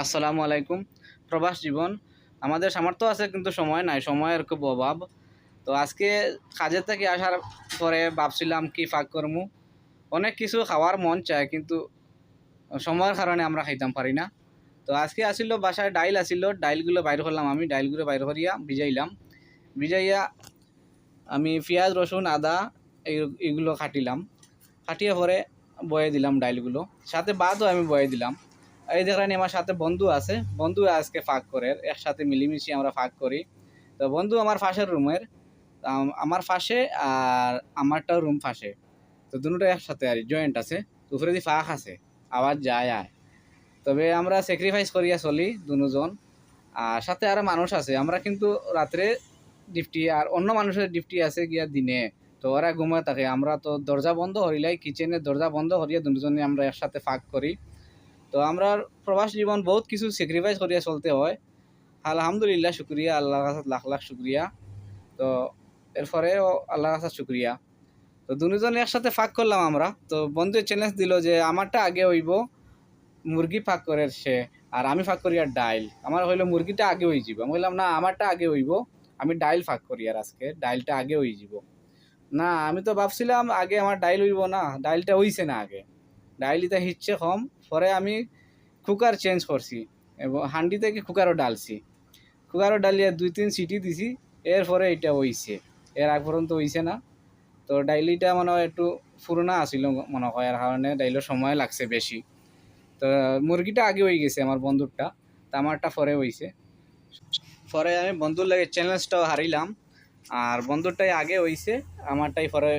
আসসালামু আলাইকুম। প্রবাস জীবন আমাদের সামর্থ্য আছে কিন্তু সময় নাই, সময়ের খুব অভাব। তো আজকে কাজের থেকে আসার পরে ভাবছিলাম কি ফাঁক করমু। অনেক কিছু খাওয়ার মন চায় কিন্তু সময়ের কারণে আমরা খাইতাম পারি না। তো আজকে আসিল বাসায় ডাইল আসিল, ডাইলগুলো বাইর করলাম, আমি ডাইলগুলো বাইর করিয়া ভিজাইলাম। ভিজাইয়া আমি পেঁয়াজ রসুন আদা এইগুলো কাটিলাম, কাটিয়ে পরে বয়ে দিলাম ডাইলগুলো, সাথে ভাতও আমি বয়ে দিলাম। এই দেখলেন আমার সাথে বন্ধু আছে, বন্ধু আজকে ফাঁক করে, একসাথে মিলিমিশি আমরা ফাঁক করি। তো বন্ধু আমার পাশের রুমের, আমার পাশে আর আমারটাও রুম পাশে, তো দুটো একসাথে আর জয়েন্ট আছে, উপরে দিয়ে ফাঁক আছে, আওয়াজ যায় আয়। তবে আমরা স্যাক্রিফাইস করিয়া চলি দুজন। আর সাথে আরো মানুষ আছে, আমরা কিন্তু রাত্রে ডিউটি আর অন্য মানুষের ডিউটি আছে গিয়া দিনে। তো ওরা ঘুমায় থাকে, আমরা তো দরজা বন্ধ করিলাই, কিচেনের দরজা বন্ধ করিয়া দুজনে আমরা একসাথে ফাঁক করি। তো আমরা প্রবাস জীবন বহুত কিছু স্যাক্রিফাইস করিয়া চলতে হয়। আলহামদুলিল্লাহ, শুক্রিয়া, আল্লাহর কাছে লাখ লাখ শুক্রিয়া। তো এরপরেও আল্লাহর কাছে শুক্রিয়া। তো দুজনে একসাথে ফাঁক করলাম আমরা। তো বন্ধু চ্যালেঞ্জ দিল যে আমারটা আগে হইব, মুরগি ফাঁক করে সে, আর আমি ফাঁক করি আর ডাইল। আমার হইলো মুরগিটা আগে হয়ে যাব, আমি বললাম না আমারটা আগে হইব, আমি ডাইল ফাঁক করি আর আজকে ডাইলটা আগে হয়ে যাব। না, আমি তো ভাবছিলাম আগে আমার ডাইল হইব, না ডাইলটা হইছে না আগে, ডাইলিটা হিচ্ছে কম। পরে আমি কুকার চেঞ্জ করছি এবং হান্ডি থেকে কুকারও ডালছি, কুকারও ডালিয়ে 2-3 সিটি দিছি, এরপরে এটা হইছে। এর আগ পর্যন্ত হইছে না। তো ডাইলিটা মনে হয় একটু পুরোনা আসিল মনে হয়, এর কারণে ডাইলের সময় লাগছে বেশি। তো মুরগিটা আগে হয়ে গেছে আমার বন্ধুরটা, তা আমারটা পরে হইছে। পরে আমি বন্ধুর লাগে চ্যালেঞ্জটাও হারিলাম, আর বন্ধুরটাই আগে হইছে, আমারটাই পরে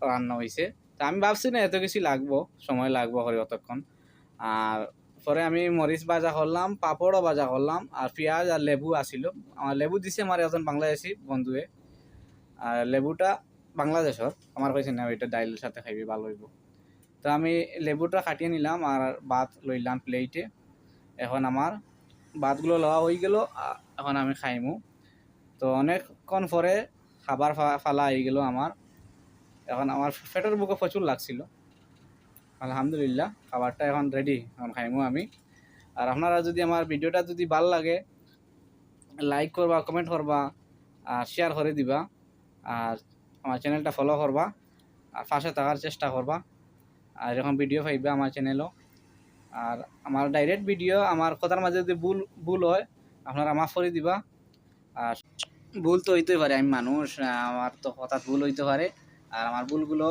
রান্না হইছে। তা আমি ভাবছি না এত কিছু লাগবো, সময় লাগবো করে অতক্ষণ। আর পরে আমি মরিচ ভাজা করলাম, পাপড়ও ভাজা করলাম, আর পেঁয়াজ আর লেবু আসিল। আমার লেবু দিছে আমার একজন বাংলাদেশি বন্ধুয়ে, আর লেবুটা বাংলাদেশর। আমার কইছে না এটা ডাইলের সাথে খাইবি ভালো হইব। তো আমি লেবুটা কাটিয়ে নিলাম আর ভাত লইলাম প্লেটে। এখন আমার ভাতগুলো লওয়া হয়ে গেল, এখন আমি খাইমু। তো অনেকক্ষণ পরে খাবার ফালা হয়ে গেল আমার। এখন আমার পেটের বুকে প্রচুর লাগছিল। আলহামদুলিল্লাহ, খাবারটা এখন রেডি, এখন খাইমু আমি। আর আপনারা যদি আমার ভিডিওটা যদি ভালো লাগে, লাইক করবা, কমেন্ট করবা, আর শেয়ার করে দিবা, আর আমার চ্যানেলটা ফলো করবা, আর পাশে থাকার চেষ্টা করবা। আর এরকম ভিডিও পাইবা আমার চ্যানেলও। আর আমার ডাইরেক্ট ভিডিও, আমার কথার মাঝে যদি ভুল ভুল হয় আপনারা মাফ করে দিবা। আর ভুল তো হইতেই পারে, আমি মানুষ, আমার তো কথা ভুল হইতে পারে। আর আমার ভুলগুলো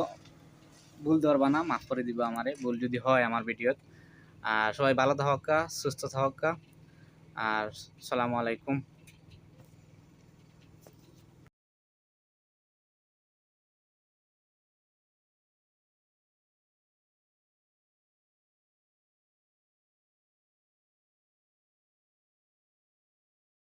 ভুল ধরবা না, মাফ করে দিবা আমারে ভুল যদি হয় আমার ভিডিওত। আর সবাই ভালো থাকা, সুস্থ থাকা। আর সালামু আলাইকুম।